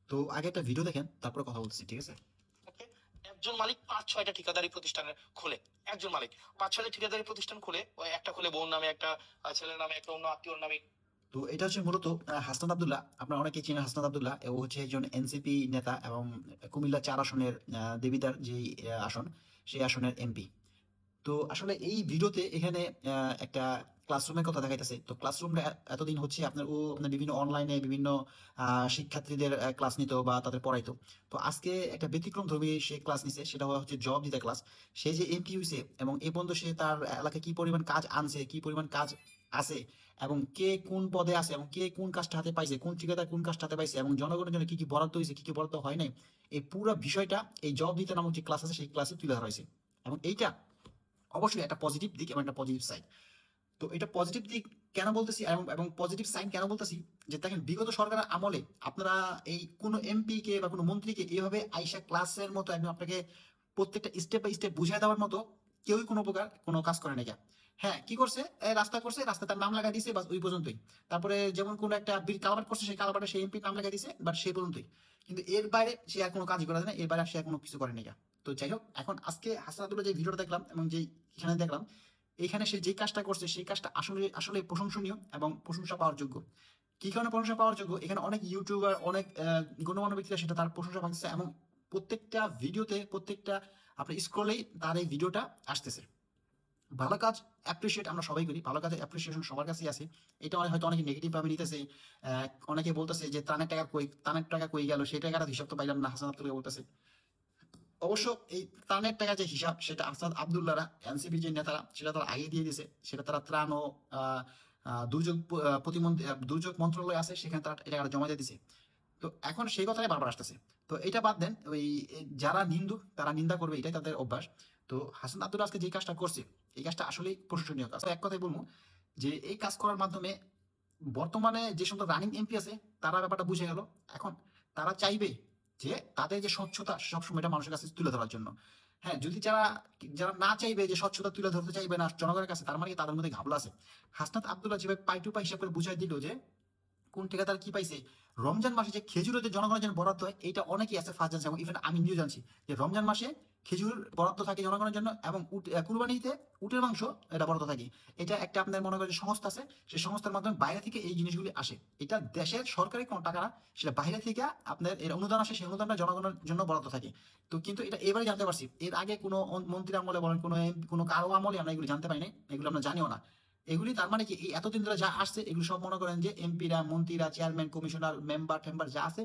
তো আগে একটা ভিডিও দেখেন, তারপরে কথা বলছি, ঠিক আছে? ওকে, একজন মালিক 5-6টা ঠিকাদারি প্রতিষ্ঠান খোলে। একজন মালিক 5-6টা ঠিকাদারি প্রতিষ্ঠান খুলে, ওই একটা খুলে বোন নামে, একটা ছেলের নামে, একটা অন্য আত্মীয়র নামে। তো এটা হচ্ছে মূলত হাসনাত আব্দুল্লাহ। আপনারা অনেকেই চেনেন হাসনাত আব্দুল্লাহ। ও হচ্ছে একজন এনসিপি নেতা এবং কুমিল্লা 4 আসনের দেবিদার যেই আসন, সেই আসনের এমপি। তো আসলে এই ভিডিওতে এখানে একটা ক্লাসরুমের কথা দেখাইতেছে। তো ক্লাসরুমটা এতদিন হচ্ছে আপনার বিভিন্ন অনলাইনে বিভিন্ন শিক্ষার্থীদের ক্লাস নিত বা তাদের পড়াইতো। তো আজকে একটা ব্যতিক্রম ধর্মী সে ক্লাস নিছে, সেটা হচ্ছে জবাব দিতে ক্লাস। সে যে এমপি হইছে এবং এ পর্যন্ত সে তার এলাকায় কি পরিমাণ কাজ আনছে, কি পরিমাণ কাজ আছে, এবং কে কোন পদে আছে এবং কে কোন কাজটা হাতে পাইছে, কোন ঠিকাদার কোন কাজটা হাতে পাইছে, এবং জনগণের জন্য কি কি বরাদ্দ হয়েছে, কি কি বরাদ্দ হয় নাই, এই পুরো বিষয়টা এই জবাব দিতে নামক যে ক্লাস আছে সেই ক্লাসে তুলে ধরা হয়েছে। এবং এইটা অবশ্যই একটা পজিটিভ দিক এবং একটা পজিটিভ সাইড। তো এটা পজিটিভ দিক কেন বলতেছি এবং এবং পজিটিভ সাইন কেন বলতেছি, যে দেখেন বিগত সরকারের আমলে আপনারা এই কোনো এমপি কে বা কোনো মন্ত্রীকে এইভাবে আইসা ক্লাসের মতো একদম আপনাকে প্রত্যেকটা স্টেপ বাই স্টেপ বুঝিয়ে দেওয়ার মতো কেউই কোনো প্রকার কোনো কাজ করে না। হ্যাঁ, কি করছে, রাস্তা করছে, রাস্তা তার নাম লাগা দিছে, বাস ওই পর্যন্তই। তারপরে যেমন কোনো একটা কালাবাট করছে, সেই কালাবাটে সেই এমপি নাম লাগা দিছে, বাট সেই পর্যন্তই। কিন্তু এর বাইরে সে আর কোনো কাজই করে না, এর বাইরে সে আর কোনো কিছু করে না। তো যাই হোক, এখন আজকে হাসনাতুল্লাহ যে ভিডিওটা দেখলাম এবং যে এখানে দেখলাম, এখানে সে যে কাজটা করছে সেই কাজটা আসলে আসলে প্রশংসনীয় এবং প্রশংসা পাওয়ার যোগ্য। কি কারণে প্রশংসা পাওয়ার যোগ্য, এখানে অনেক ইউটিউবার, অনেক গণ্যমান্য ব্যক্তিরা সেটা তার প্রশংসা পাচ্ছে এবং প্রত্যেকটা ভিডিওতে, প্রত্যেকটা আপনার স্ক্রলেই তার এই ভিডিওটা আসতেছে। ভালো কাজ অ্যাপ্রিসিয়েট আমরা সবাই করি, ভালো কাজের অ্যাপ্রিসিয়েশন সবার কাছেই আছে। এটা হয়তো অনেকে নেগেটিভ ভাবে নিতেছে। অনেকে বলতেছে যে ত্রাণের টাকা কই গেল, সেই টাকাটা হিসাব তো পাইলাম না, হাসান আব্দুল্লাহ বলতেছে। অবশ্য এই ত্রাণের টাকা যে হিসাব, সেটা আসাদ আব্দুল্লাহরা, এনসিপি যে নেতারা, সেটা তারা আগে দিয়ে দিয়েছে। সেটা তারা ত্রাণ ও আহ, আহ, দুর্যোগ প্রতিমন্ত্রী, দুর্যোগ মন্ত্রণালয় আছে, সেখানে তারা এই টাকাটা জমা দিয়ে দিছে। তো এখন সেই কথাই বারবার আসতেছে। তো এটা বাদ দেন, ওই যারা নিন্দুক তারা নিন্দা করবে, এটাই তাদের অভ্যাস। তো হাসান আব্দুল্লাহ আজকে যে কাজটা করছে, এই কাজটা আসলেই প্রশংসনীয় কাজ। এক কথাই বলবো যে এই কাজ করার মাধ্যমে বর্তমানে যে সমস্ত রানিং এমপি আছে তারা ব্যাপারটা বুঝে গেল। এখন তারা চাইবে যে তাদের যে স্বচ্ছতা সবসময় এটা মানুষের কাছে তুলে ধরার জন্য। হ্যাঁ, যদি যারা যারা না চাইবে, যে স্বচ্ছতা তুলে ধরতে চাইবে না জনগণের কাছে, তার মানে কি তাদের মধ্যে ঘাবলা আছে। হাসনাত আব্দুল্লাহ যেভাবে পাই টু পাই হিসাব করে বুঝাই দিল যে কোন ঠিকাদার কি পাইছে। রমজান মাসে যে খেজুরের যে জনগণের জন্য বরাদ্দ হয়, এটা অনেকেই আছে ফার্স্ট জানছে, এবং ইভেন আমি নিজেও জানছি যে রমজান মাসে খেজুর বরাদ্দ থাকে জনগণের জন্য, এবং কুরবানিতে উটের মাংস এটা বরাদ্দ থাকে। এটা একটা আপনার মনে করেন যে সংস্থা আছে, সেই সংস্থার মাধ্যমে বাইরে থেকে এই জিনিসগুলি আসে। এটা দেশের সরকারি কোনো টাকা না, সেটা বাইরে থেকে আপনার এর অনুদান আসে, সেই অনুদানটা জনগণের জন্য বরাদ্দ থাকে। তো কিন্তু এটা এবারে জানতে পারছি, এর আগে কোনো মন্ত্রী আমলে বলেন, কোনো কারো আমলে আমরা এগুলি জানতে পারি নাই, এগুলো আমরা জানিও না। এগুলি তার মানে কি, এই এতদিন ধরে যা আসছে এগুলো সব মনে করেন যে এমপিরা, মন্ত্রীরা, চেয়ারম্যান, কমিশনার, মেম্বার টেম্বার যা আছে